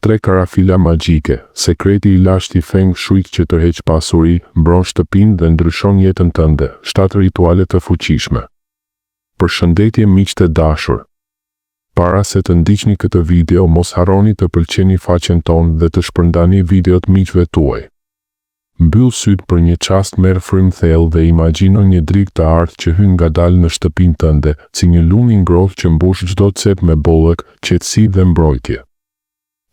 3 karafila magjike, sekreti i lashtë i feng shui që tërheq pasuri, mbron shtëpinë dhe ndryshon jetën tënde. 7 rituale të fuqishme. Përshëndetje miqtë e dashur. Para se të ndiqni këtë video, mos harroni të pëlqeni faqen tonë dhe të shpërndani videot miqve tuaj. Mbyll syt për një çast, merr frymë thellë dhe imagjino një drik të artë që hyn ngadalë në shtëpinë tënde, si një lumë i ngrohtë që mbush çdo cep me bollëk, qetësi dhe mbrojtje.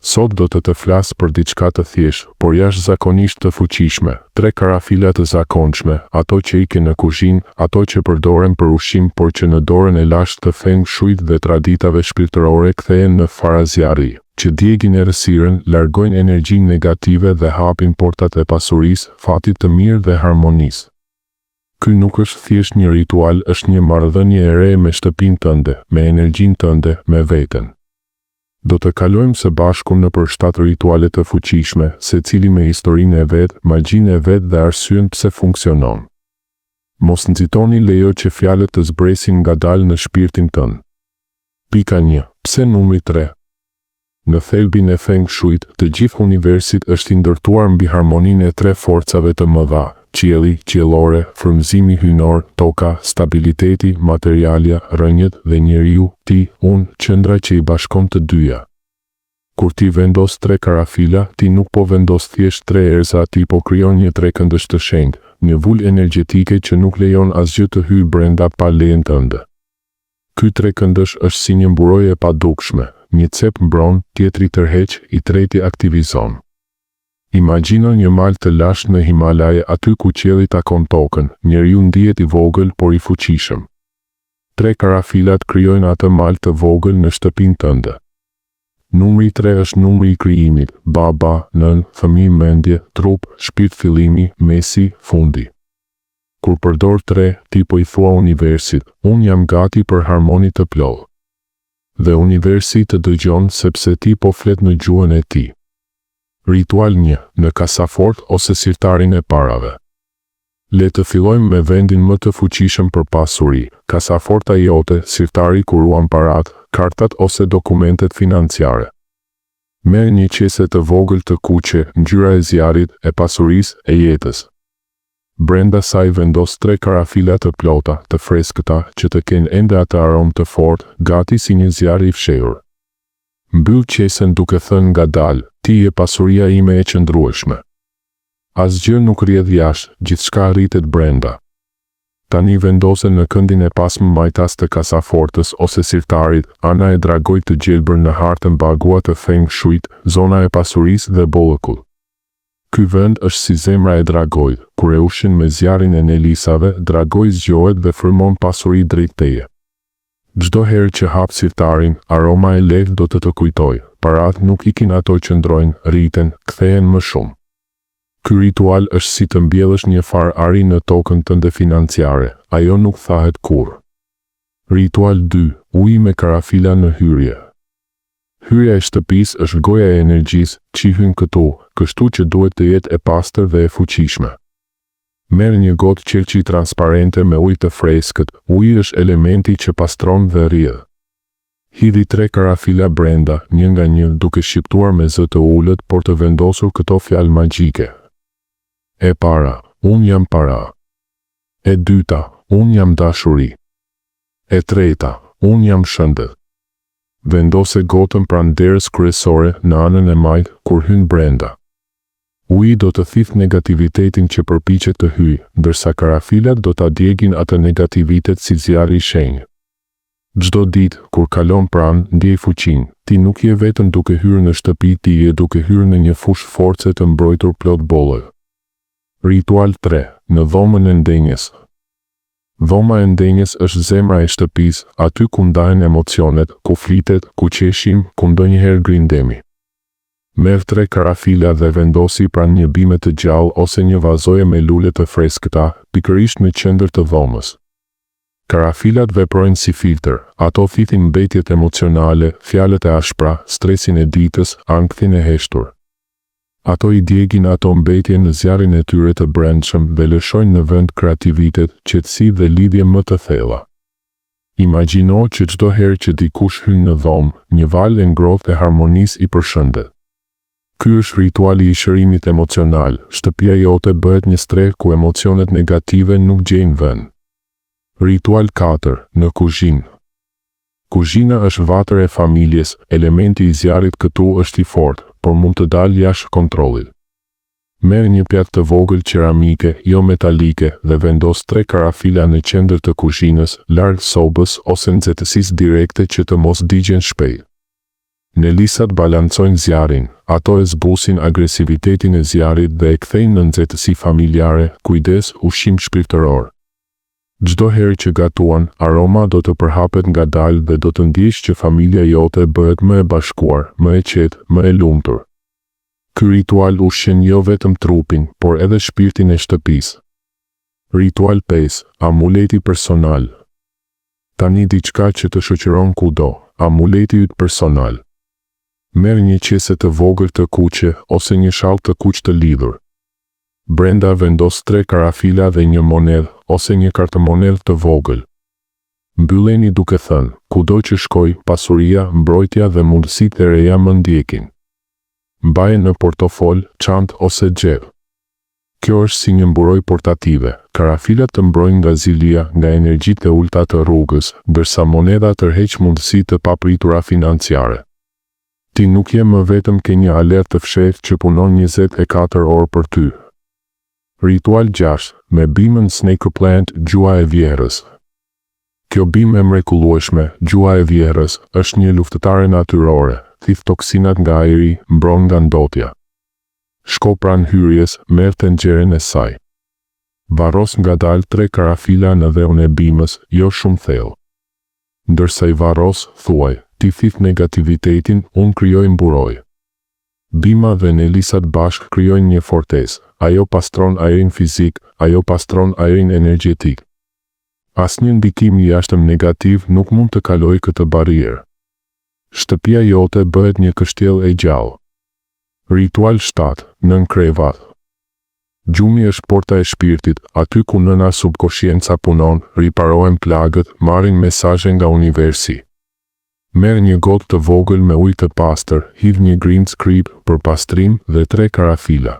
Sot do të flas për diçka të thjeshtë, por jashtëzakonisht të fuqishme. 3 karafila të zakonshme, ato që ikin në kuzhinë, ato që përdoren për ushqim, por që në dorën e lashtë të feng shuit dhe traditave shpirtërore kthehen në faraziari, që djegin errësirën, largojnë energjinë negative dhe hapin portat e pasurisë, fatit të mirë dhe harmonisë. Ky nuk është thjesht një ritual, është një marrëdhënie e re me shtëpinë tënde, me energjinë tënde, me veten. Do të kalojmë së bashku nëpër 7 rituale të fuqishme, secili me historinë e vet, magjinë e vet dhe arsyen pse funksionon. Mos nxitoni lejo që fjalët të zbresin ngadalë në shpirtin tënd. Pika 1. Pse numri 3? Në thelbin e feng shuit, të gjithë universit është i ndërtuar mbi harmoninë e 3 forcave të mëdha: qielli, qiellore, frymëzimi hyjnor, toka, stabiliteti, materialja, rënjët dhe njeriu, ti, unë, qendra që i bashkon të dyja. Kur ti vendos 3 karafila, ti nuk po vendos thjesht 3 erza, ti po krijon një trekëndësh të shenjtë, një vulë energjetike që nuk lejon asgjë të hyjë brenda pa lejen tënde. Ky trekëndësh është si një mburojë e padukshme, një cep mbron, tjetri tërheq, i treti aktivizon. Imagjino një mal të lashtë në Himalaje, aty ku qielli takon tokën, njeriu ndihet i vogël por i fuqishëm. 3 karafilat krijojnë atë mal të vogël në shtëpinë tënde. Numri 3 është numri i krijimit: baba, nën, fëmijë, mendje, trup, shpirt, fillimi, mesi, fundi. Kur përdor 3, ti po i thua universit: unë jam gati për harmoni të plotë. Dhe universi të dëgjon sepse ti po flet në gjuhën e tij. Ritual 1. Në kasafort ose sirtarin e parave. Le të fillojmë me vendin më të fuqishëm për pasuri: kasaforta jote, sirtari ku ruan parat, kartat ose dokumentet financiare. Merr një qese të vogël të kuqe, ngjyra e zjarrit, e pasurisë, e jetës. Brenda saj vendos 3 karafila të plota, të freskëta, që të kenë ende atë aromë të fortë, gati si një zjarr i fshehur. Mbyll qesen duke thënë ngadalë: ti je pasuria ime e qëndrueshme. Asgjë nuk rrjedh jashtë, gjithçka rritet brenda. Tani vendose në këndin e pasmë majtas të kasafortës ose sirtarit, ana e dragojt të gjelbër në hartën bagua të feng shuit, zona e pasurisë dhe bollëkut. Ky vend është si zemra e dragojt, kur e ushin me zjarrin e nelisave, dragoj zgjohet dhe frymon pasuri drejt teje. Çdo herë që hap sirtarin, aroma e lehtë do të kujtojë: parat nuk ikin, ato qëndrojnë, rriten, kthehen më shumë. Ky ritual është si të mbjellësh një far ari në tokën tënde financiare, ajo nuk thahet kurrë. Ritual 2. Uji me karafila në hyrje. Hyrja e shtëpisë është goja e energjisë që hyn këtu, kështu që duhet të jetë e pastër dhe e fuqishme. Merr një gotë qelçi transparente me ujë të freskët, uji është elementi që pastron dhe rrjedh. Hidhi 3 karafila brenda, një nga një, duke shqiptuar me zë të ulët, por të vendosur këto fjalë magjike. E para: unë jam para. E dyta: unë jam dashuri. E treta: unë jam shëndet. Vendose gotën pranë derës kryesore në anën e majtë kur hyn brenda. Uji do të thith negativitetin që përpiqet të hyjë, ndërsa karafilat do ta djegin atë negativitet si zjarri i shenjtë. Çdo ditë kur kalon pranë, ndjej fuqinë. Ti nuk je vetëm duke hyrë në shtëpi, ti je duke hyrë në një fushë force të mbrojtur plot bollë. Ritual 3. Në dhomën e ndenjes. Dhoma e ndenjes është zemra e shtëpisë, aty ku ndahen emocionet, ku flitet, ku qeshim, ku ndonjëherë grindemi. Merr 3 karafila dhe vendosi pranë një bime të gjallë ose një vazoje me lule të freskëta, pikërisht në qendër të dhomës. Karafilat veprojnë si filtr, ato thithin mbetjet emocionale, fjalët e ashpra, stresin e ditës, ankthin e heshtur. Ato i djegin ato mbetje në zjarrin e tyre të brendshëm dhe lëshojnë në vend kreativitet, qetësi dhe lidhje më të thella. Imagjino që çdo herë që dikush hyn në dhomë, një valë e ngrohtë e harmonisë i përshëndet. Ky është rituali i shërimit emocional. Shtëpia jote bëhet një streh ku emocionet negative nuk gjejnë vend. Ritual 4. Në kuzhinë. Kuzhina është vatër e familjes, elementi i zjarrit këtu është i fortë, por mund të dalë jashtë kontrollit. Merr një pjatë të vogël qeramike, jo metalike, dhe vendos 3 karafila në qendër të kuzhinës, larg sobës ose nxehtësisë direkte që të mos digjen shpejt. Nelisat balancojnë zjarrin, ato e zbusin agresivitetin e zjarrit dhe e kthejnë në nxehtësi familjare, kujdes, ushqim shpirtëror. Çdo herë që gatuan, aroma do të përhapet ngadalë dhe do të ndjesh që familja jote bëhet më e bashkuar, më e qetë, më e lumtur. Ky ritual ushqen jo vetëm trupin, por edhe shpirtin e shtëpisë. Ritual 5. Amuleti personal. Tani diçka që të shoqëron kudo, amuleti yt personal. Merr një qese të vogël të kuqe ose një shall të kuq të lidhur. Brenda vendos 3 karafila dhe një monedhë ose një kartëmonedhë të vogël. Mbylleni duke thënë, kudo që shkoj, pasuria, mbrojtja dhe mundësitë e reja më ndjekin. Mbaje në portofol, çantë ose xhep. Kjo është si një mburoj portative. Karafilat të mbrojnë nga zilia, nga energjitë e ulta të rrugës, ndërsa monedha tërheq mundësi të papritura financiare. Ti nuk je më vetëm ke një alert të fshehtë që punon 24 orë për ty. Ritual 6. Me bimën Snake Plant, gjua e vjerrës. Kjo bimë e mrekullueshme, gjua e vjerrës, është një luftëtare natyrore, thith toksinat nga ajri, mbron nga ndotja. Shko pranë hyrjes, merr tenxherën e saj. Varros ngadalë 3 karafila në dheun e bimës, jo shumë thellë. Ndërsa i varros, thuaj, ti thith negativitetin, unë krijoj mburoj. Bima dhe nelisat bashkë krijojnë një fortesë, ajo pastron ajrin fizik, ajo pastron ajrin energjetik. Asnjë ndikim i jashtëm negativ nuk mund të kalojë këtë barierë. Shtëpia jote bëhet një kështjell e gjallë. Ritual 7. Nën krevat. Gjumi është porta e shpirtit, aty ku nëna subkonscienca punon, riparohen plagët, marrin mesazhe nga universi. Merr një gotë të vogël me ujë të pastër, hidh një green screen për pastrim dhe 3 karafila.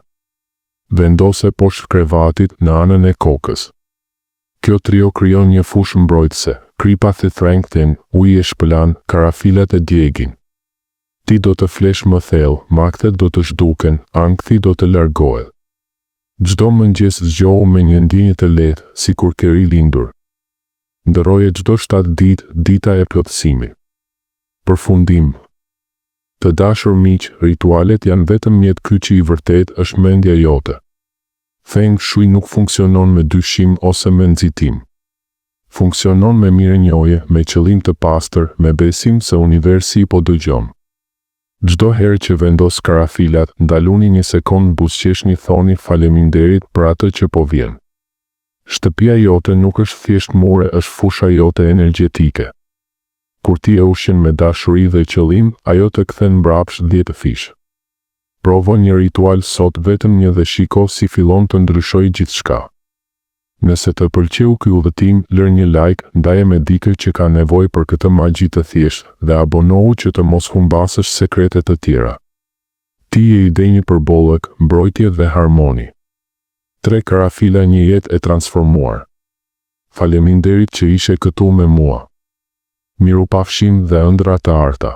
Vendose poshtë krevatit në anën e kokës. Kjo trio krijon një fushë mbrojtëse, kripat e threngtin, uji e shpëlan, karafilat e djegin. Ti do të flesh më thellë, maktet do të zhduken, ankthi do të largohet. Çdo mëngjes zgjohu me një ndjenjë të lehtë, sikur ke rilindur. Ndërroje çdo 7 ditë, dita e plotësimit. Përfundim. Të dashur miq, ritualet janë vetëm mjet kyçi i vërtet është mendja jote. Feng Shui nuk funksionon me dyshim ose me nxitim. Funksionon me mirënjohje, me qëllim të pastër, me besim se universi po dëgjon. Çdo herë që vendos karafilat, ndaluni një sekond buzëqeshni thoni faleminderit për atë që po vjen. Shtëpia jote nuk është thjesht mure, është fusha jote energjetike. Kur ti e ushqen me dashuri dhe qëllim, ajo të kthen mbrapsht 10 fish. Provo një ritual sot vetëm një dhe shiko si fillon të ndryshojë gjithçka. Nëse të pëlqeu ky udhëtim, lër një like, ndaje me dikë që ka nevojë për këtë magji të thjeshtë dhe abonohu që të mos humbasësh sekretet të tjera. Ti je i denjë për bollëk, mbrojtje dhe harmoni. 3 karafila, një jetë e transformuar. Faleminderit që ishe këtu me mua. Mirupafshim dhe ëndra të arta.